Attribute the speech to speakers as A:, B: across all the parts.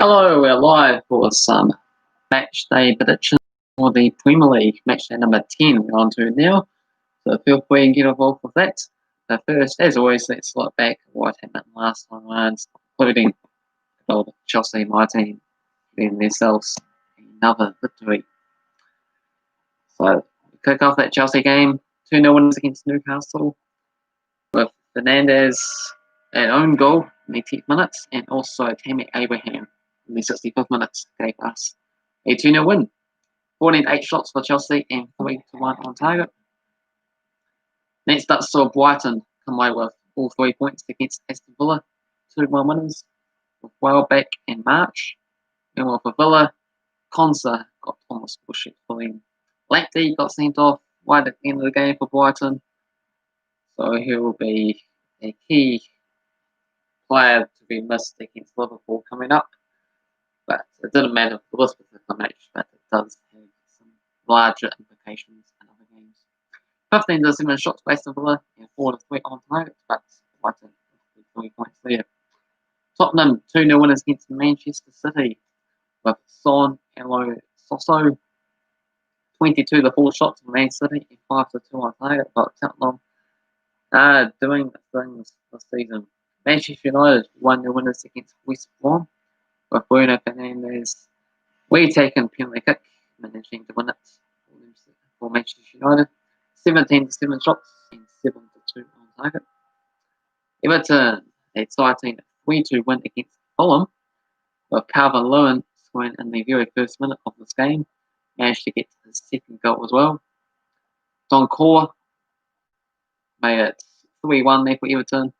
A: Hello, we're live for some match day predictions for the Premier League. Match day number 10 we're on to now, so feel free and get involved with that. But first, as always, let's look back at what happened last time around, including Chelsea, my team, getting themselves another victory. So, we kick off that Chelsea game, 2-0 winners against Newcastle, with Fernandes an own goal in the 10th minutes, and also Tammy Abraham in the 65th minutes gave us a 2-0 win. 14-8 shots for Chelsea and 3-1 on target. Next up saw Brighton come away with all 3 points against Aston Villa, 2-1 winners, with Welbeck and March. And for Villa, Konsa got Thomas Bullshit for them. Lamptey got sent off right at the end of the game for Brighton, so he will be a key player to be missed against Liverpool coming up. But it didn't matter for this particular match, but it does have some larger implications in other games. 15 to 7 shots for Aston Villa and 4 to 3 on target, but Brighton with 3 points there. Tottenham 2-0 winners against Manchester City with Son and Lo Soso. 22 to 4 shots for Man City and 5 to 2 on target, but Tottenham are doing things this season. Manchester United 1-0 winners against West Brom, with Bruno Fernandes retaking penalty kick, managing to win it for Manchester United. 17 to 7 shots and 7 to 2 on target. Everton, a exciting 3-2 win against Fulham, with Cavan Wright scoring in the very first minute of this game. Managed to get his second goal as well. Don Core made it 3-1 there for Everton.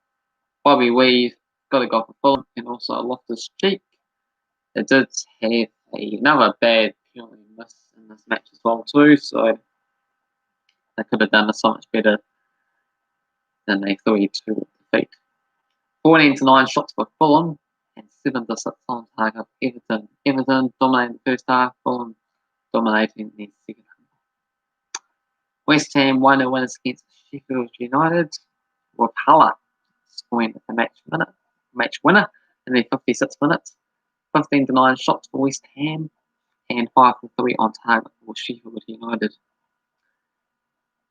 A: Bobby Weave got a goal for Fulham, and also Loftus-Cheek. It did have another bad penalty miss in this match as well too, so they could have done it so much better than a 3-2 defeat. 14 to 9 shots for Fulham and 7 to 6 on target for Everton. Everton dominating the first half, Fulham dominating the second half. West Ham 1-0 winners against Sheffield United, with Haller scoring the match winner in the 56th minutes. 15 to 9 shots for West Ham and 5 to 3 on target for Sheffield United.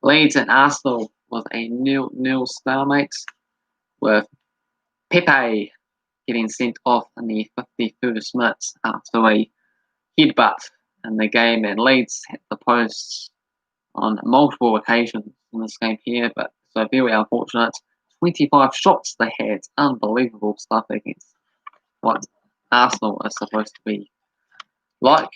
A: Leeds and Arsenal was a 0-0 stalemate, with Pepe getting sent off in the 51st minute after a headbutt in the game, and Leeds hit the posts on multiple occasions in this game here, but so very unfortunate. 25 shots they had, unbelievable stuff against what Arsenal are supposed to be like.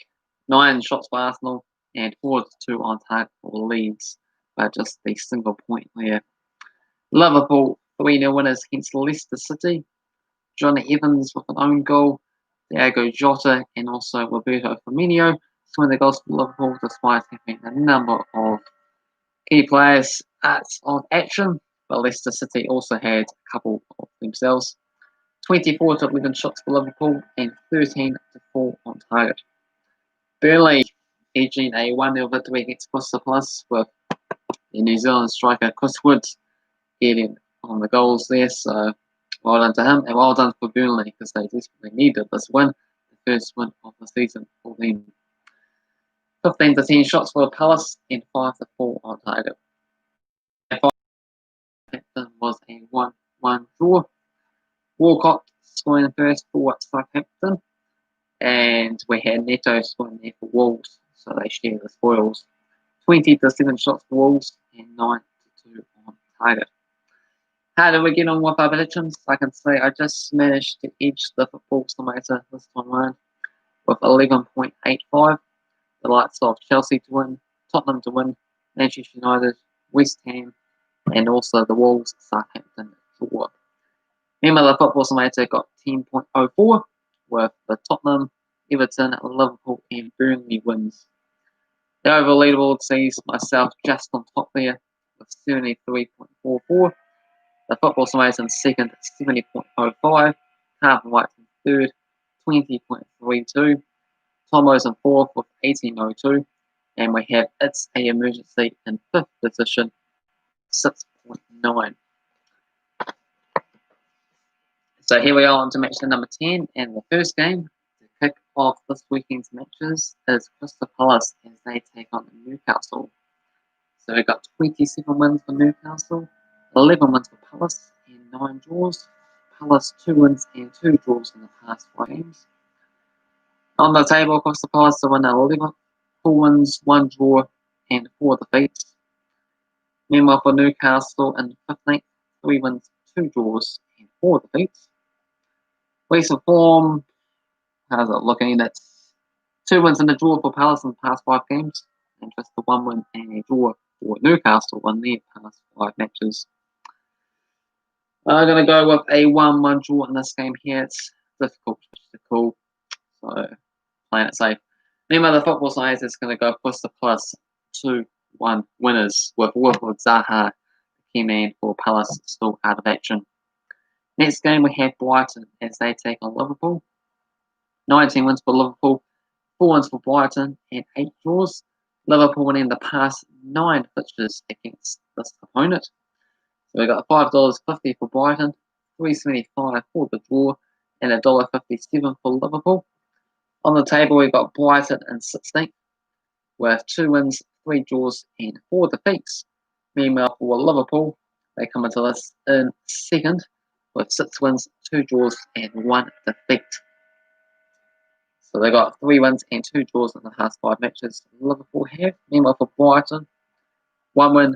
A: 9 shots for Arsenal and 4 to 2 on target for Leeds, but just a single point there. Liverpool 3-0 winners against Leicester City. Johnny Evans with an own goal, Thiago Jota and also Roberto Firmino scoring the goals for Liverpool despite having a number of key players out of action, but Leicester City also had a couple of themselves. 24 to 11 shots for Liverpool and 13 to 4 on target. Burnley edging a 1-0 victory against Crystal Palace, with the New Zealand striker Chris Wood getting on the goals there, so well done to him and well done for Burnley because they desperately needed this win, the first win of the season for them. 15 to 10 shots for Palace and 5 to 4 on target. Southampton was a 1-1 draw. Walcott scoring the first for Southampton, and we had Neto scoring there for Wolves, so they share the spoils. 20 to 7 shots for Wolves and 9 to 2 on target. How did we get on with our predictions? I can say I just managed to edge the football estimator this time around with 11.85. The likes of Chelsea to win, Tottenham to win, Manchester United, West Ham, and also the Wolves, Southampton for. Remember, the football estimator got 10.04 with the Tottenham, Everton, Liverpool, and Burnley wins. The overall leaderboard sees myself just on top there with 73.44. The football estimator in second, 70.05. Cavan Wright in third, 20.32. Tomo's in fourth with 18.02. And we have It's a Emergency in fifth position, 6.9. So here we are on to match the number 10 and the first game to of this weekend's matches is Crystal Palace as they take on Newcastle. So we got 27 wins for Newcastle, 11 wins for Palace, and 9 draws. Palace 2 wins and 2 draws in the past 5 games. On the table, Crystal Palace win 11, 4 wins, 1 draw, and 4 defeats. Meanwhile, for Newcastle in 15th, 3 wins, 2 draws, and 4 defeats. Recent form, how's it looking? That's 2 wins and a draw for Palace in the past 5 games, and just the 1 win and a draw for Newcastle in their past 5 matches. I'm going to go with a 1-1 draw in this game here. It's difficult, so playing it safe. Meanwhile, the football side is going to go Crystal Palace 2-1 winners with Wilfred Zaha, the key man for Palace, still out of action. Next game we have Brighton as they take on Liverpool. 19 wins for Liverpool, 4 wins for Brighton, and 8 draws. Liverpool winning the past 9 fixtures against this opponent. So we got $5.50 for Brighton, $3.75 for the draw, and $1.57 for Liverpool. On the table, we've got Brighton in 16th with 2 wins, 3 draws, and 4 defeats. Meanwhile, for Liverpool, they come into this in 2nd with 6 wins, 2 draws, and 1 defeat. So they got 3 wins and 2 draws in the past 5 matches Liverpool have. Meanwhile, for Brighton, 1 win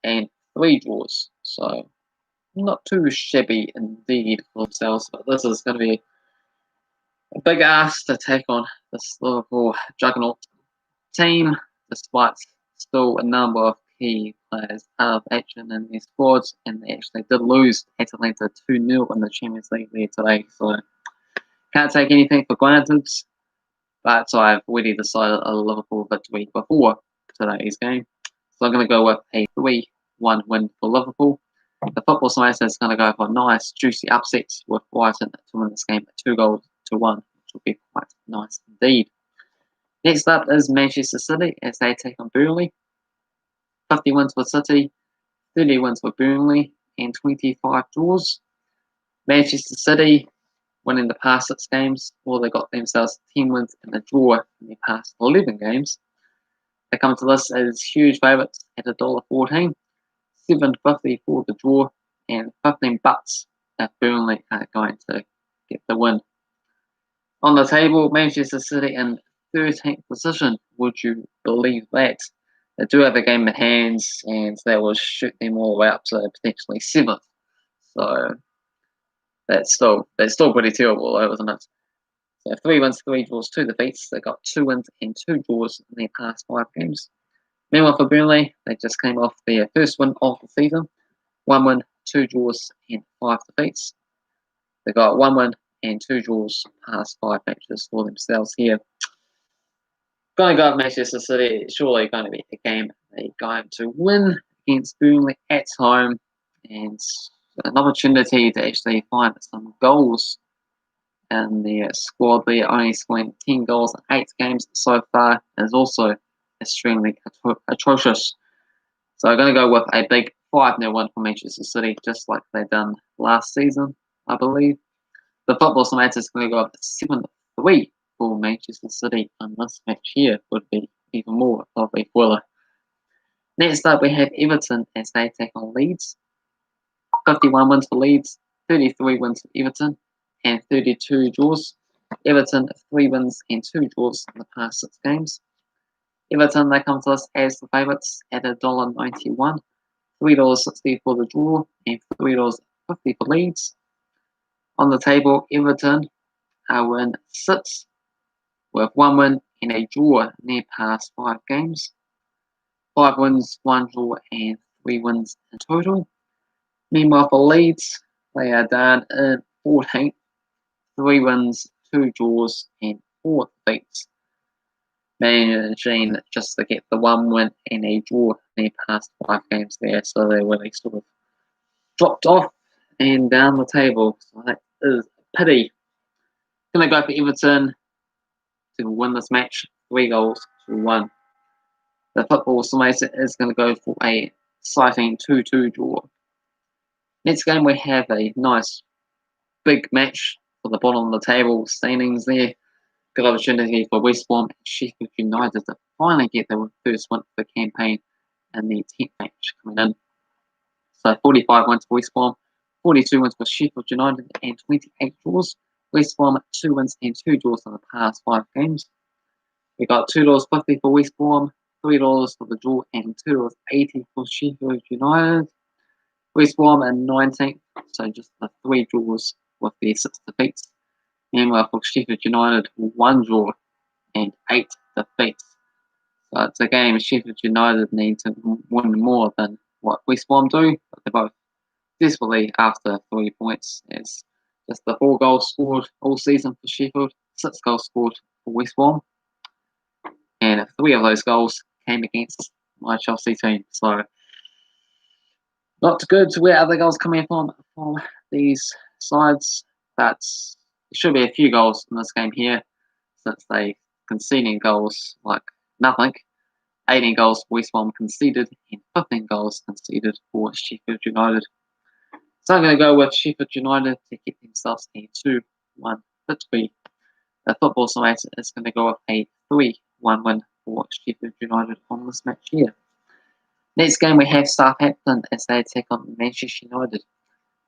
A: and 3 draws. So not too shabby indeed for themselves, but this is going to be a big ask to take on this Liverpool juggernaut team, despite still a number of key players out of action in their squads, and they actually did lose Atalanta 2-0 in the Champions League there today. So can't take anything for granted, but I've already decided a Liverpool victory before today's game. So I'm going to go with a 3-1 win for Liverpool. The football side is going to go for nice, juicy upsets with Brighton to win this game 2-1, which will be quite nice indeed. Next up is Manchester City as they take on Burnley. 50 wins for City, 30 wins for Burnley, and 25 draws. Manchester City winning the past 6 games, or they got themselves 10 wins and a draw in their past 11 games. They come to this as huge favourites at $1.14, $7.50 for the draw, and 15 bucks if Burnley are going to get the win. On the table, Manchester City in 13th position. Would you believe that? They do have a game in hands, and that will shoot them all the way up to potentially 7th. So that's still pretty terrible, though, isn't it? So 3 wins, 3 draws, 2 defeats. They got 2 wins and 2 draws in their past 5 games. Meanwhile, for Burnley, they just came off their first win of the season. 1 win, 2 draws, and 5 defeats. They got 1 win and 2 draws past 5 matches for themselves here. Going to go with Manchester City. It's surely going to be a game they're going to win against Burnley at home, and an opportunity to actually find some goals in their squad. They're only scoring 10 goals in 8 games so far is also extremely atrocious. So I'm going to go with a big 5-0 win for Manchester City, just like they done last season, I believe. The football side is going to go up 7-3 for Manchester City on this match here. Would be even more of a thriller. Next up, we have Everton as they take on Leeds. 51 wins for Leeds, 33 wins for Everton, and 32 draws. Everton 3 wins and 2 draws in the past 6 games. Everton, they come to us as the favourites at $1.91, $3.60 for the draw, and $3.50 for Leeds. On the table, Everton are in 6th with 1 win and a draw in their past 5 games. 5 wins, 1 draw, and 3 wins in total. Meanwhile, for Leeds, they are down in 14th, 3 wins, 2 draws, and 4 defeats. Managing just to get the 1 win and a draw in their past 5 games there, so they really sort of dropped off and down the table. So that is a pity. Going to go for Everton to win this match, 3-1. The football summation is going to go for a exciting 2-2 draw. Next game, we have a nice big match for the bottom of the table standings there. Good opportunity for West Brom and Sheffield United to finally get their first win for the campaign and their 10th match coming in. So 45 wins for West Brom, 42 wins for Sheffield United, and 28 draws. West Brom 2 wins and 2 draws in the past 5 games. We got $2.50 for West Brom, $3 for the draw, and $2.80 for Sheffield United. West Brom in 19th, so just the 3 draws with their 6 defeats. Meanwhile, for Sheffield United, 1 draw and 8 defeats. So it's a game Sheffield United need to win more than what West Brom do, but they're both desperately after 3 points. It's just the 4 goals scored all season for Sheffield, 6 goals scored for West Brom, and 3 of those goals came against my Chelsea team. So not good. Where are the goals coming from these sides? But there should be a few goals in this game here, since they conceding goals like nothing. 18 goals for West Brom conceded and 15 goals conceded for Sheffield United. So I'm going to go with Sheffield United to get themselves a 2-1 victory. The football side is going to go with a 3-1 win for Sheffield United on this match here. Next game we have Southampton as they take on Manchester United.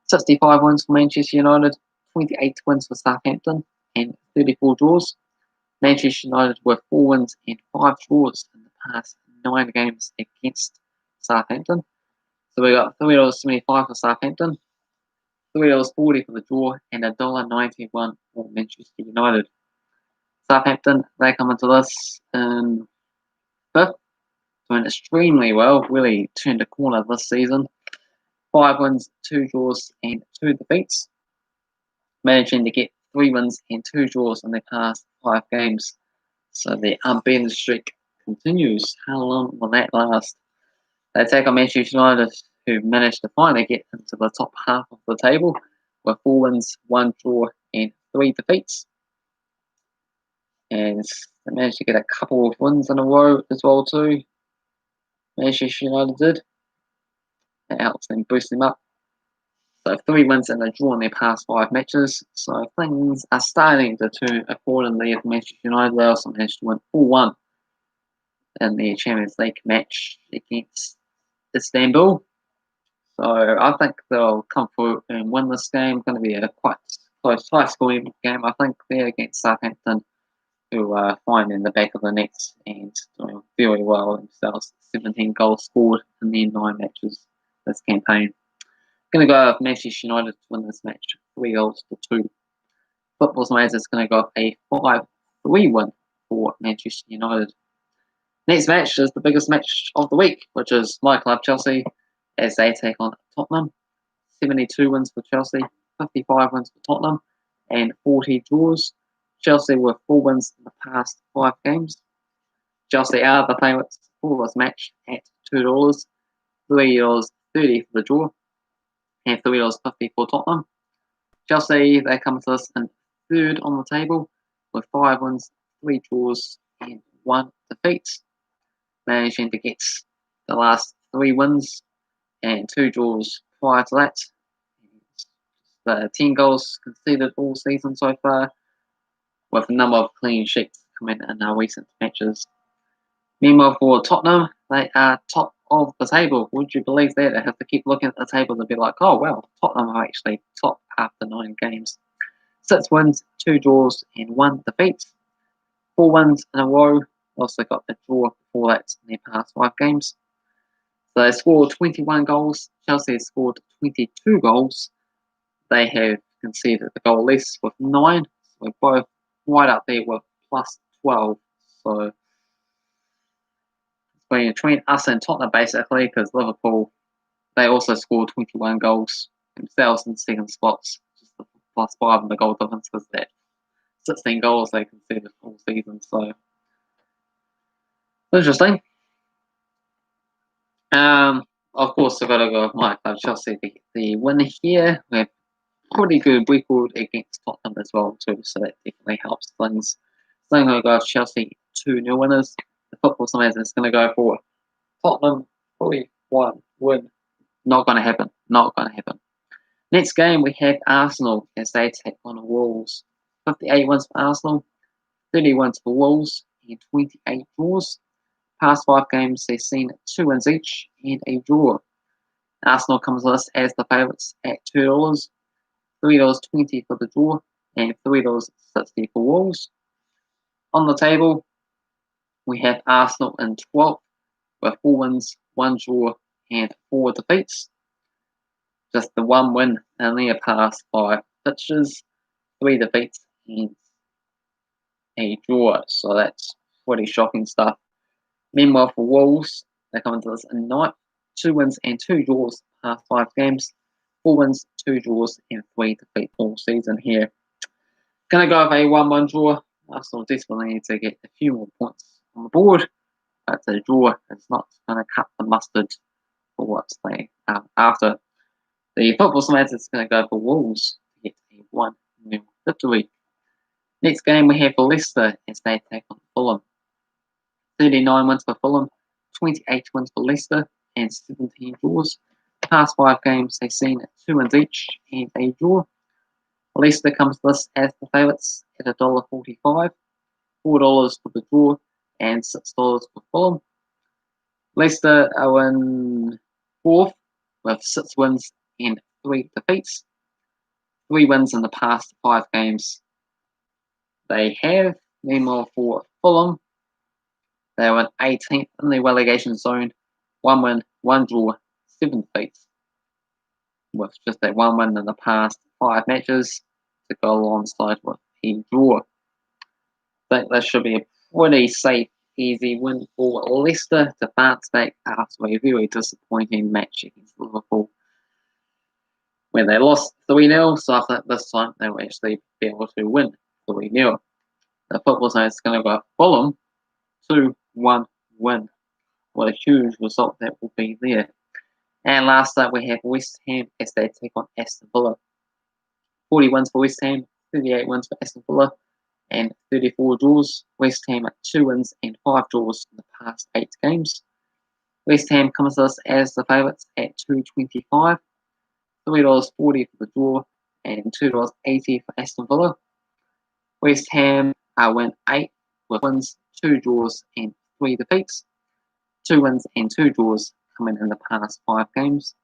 A: 65 wins for Manchester United, 28 wins for Southampton, and 34 draws. Manchester United with 4 wins and 5 draws in the past 9 games against Southampton. So we got $3.75 for Southampton, $3.40 for the draw, and $1.91 for Manchester United. Southampton, they come into this in 5th, doing extremely well, really turned a corner this season. 5 wins, 2 draws, and 2 defeats, managing to get 3 wins and 2 draws in the past 5 games. So the unbeaten streak continues. How long will that last? They take on Manchester United, who managed to finally get into the top half of the table with 4 wins, 1 draw, and 3 defeats. And they managed to get a couple of wins in a row as well too. Manchester United did. That helps them boost them up. So 3 wins and a draw in their past 5 matches. So things are starting to turn accordingly for Manchester United. They also managed to win 4-1 in their Champions League match against Istanbul. So I think they'll come through and win this game. It's going to be a quite close, high-scoring game. I think they're against Southampton, who are fine in the back of the net and doing very well themselves. 17 goals scored in their 9 matches this campaign. Going to go with Manchester United to win this match, 3-2. Football's Mates is going to go a 5-3 win for Manchester United. Next match is the biggest match of the week, which is my club Chelsea, as they take on Tottenham. 72 wins for Chelsea, 55 wins for Tottenham, and 40 draws. Chelsea with 4 wins in the past 5 games. Chelsea are the favourites for this match at $2, $3.30 for the draw, and $3.50 for Tottenham. Chelsea, they come to us in 3rd on the table with 5 wins, 3 draws, and 1 defeat, managing to get the last 3 wins and 2 draws prior to that. The 10 goals conceded all season so far, with a number of clean sheets coming in our recent matches. Meanwhile, for Tottenham, they are top of the table. Would you believe that? They have to keep looking at the table and be like, oh, well, Tottenham are actually top after 9 games. 6 wins, 2 draws, and 1 defeat. 4 wins in a row. Also got a draw before that in their past 5 games. So they scored 21 goals. Chelsea has scored 22 goals. They have conceded a goal less with 9. So we're both right up there with plus 12. So between us and Tottenham basically, because Liverpool, they also scored 21 goals themselves in 2nd spots, just the plus 5 in the goal difference, because that 16 goals they conceded all season. So interesting. Of course, I've got to go with my club Chelsea to get the win here. We have pretty good record against Tottenham as well too, so that definitely helps things. So I'm going to go with Chelsea 2-0 winners. The football side is going to go for Tottenham 3-1 win. Not going to happen. Not going to happen. Next game we have Arsenal as they take on Wolves. 58 wins for Arsenal, 30 wins for Wolves and 28 draws. Past 5 games, they've seen 2 wins each and a draw. Arsenal comes with us as the favourites at $2, $3.20 for the draw, and $3.60 for Wolves. On the table, we have Arsenal in 12th with 4 wins, 1 draw, and 4 defeats. Just the 1 win in their past 5 fixtures, 3 defeats, and a draw. So that's pretty shocking stuff. Meanwhile, for Wolves, they come into this in 9th, 2 wins and 2 draws past 5 games, 4 wins, 2 draws, and 3 defeats all season here. Gonna go with a 1-1 draw. Arsenal desperately need to get a few more points on the board, but the draw is not gonna cut the mustard for what's they after. The football smarts is gonna go for Wolves to get a 1-0 victory. Next game we have Leicester as they take on Fulham. 39 wins for Fulham, 28 wins for Leicester, and 17 draws. Past 5 games, they've seen 2 wins each and a draw. Leicester comes to us as the favourites at $1.45, $4 for the draw, and $6 for Fulham. Leicester are in 4th with 6 wins and 3 defeats. 3 wins in the past 5 games they have. Meanwhile, for Fulham, they were in 18th in the relegation zone, 1 win, 1 draw, 7 defeats, with just that 1 win in the past 5 matches to go alongside with a draw. I think this should be a pretty safe, easy win for Leicester to bounce back after a very disappointing match against Liverpool, when they lost 3-0. So I think this time they will actually be able to win 3-0. The football side is going to go Fulham 2-1 win. What a huge result that will be there. And last up we have West Ham as they take on Aston Villa. 40 wins for West Ham, 38 wins for Aston Villa, and 34 draws. West Ham at 2 wins and 5 draws in the past 8 games. West Ham comes to us as the favourites at $2.25, $3.40 for the draw, and $2.80 for Aston Villa. West Ham win 8 with wins, 2 draws, and 3 defeats. 2 wins and 2 draws coming in the past 5 games.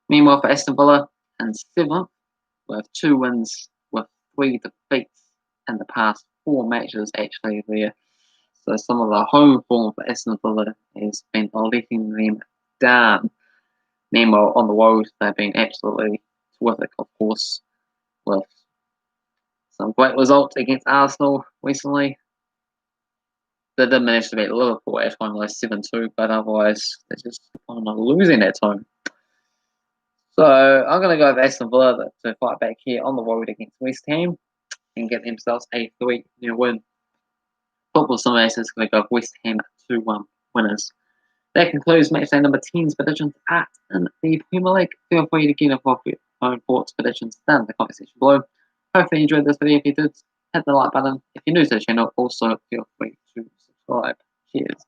A: Meanwhile, for Aston Villa in 7th with 2 wins with 3 defeats in the past 4 matches actually there. So some of the home form for Aston Villa has been letting them down. Meanwhile, on the road, they've been absolutely terrific, of course, with some great results against Arsenal recently. They did manage to beat Liverpool at home like 7-2, but otherwise they just keep on losing at home. So I'm going to go with Aston Villa to fight back here on the road against West Ham and get themselves a 3-0 win. Football Simulator is going to go with West Ham 2-1 winners. That concludes Matchday number 10's predictions in the Premier League. Feel free to get involved with your own thoughts, predictions down in the comment section below. Hopefully you enjoyed this video. If you did, hit the like button. If you're new to the channel, also feel free to subscribe. Cheers.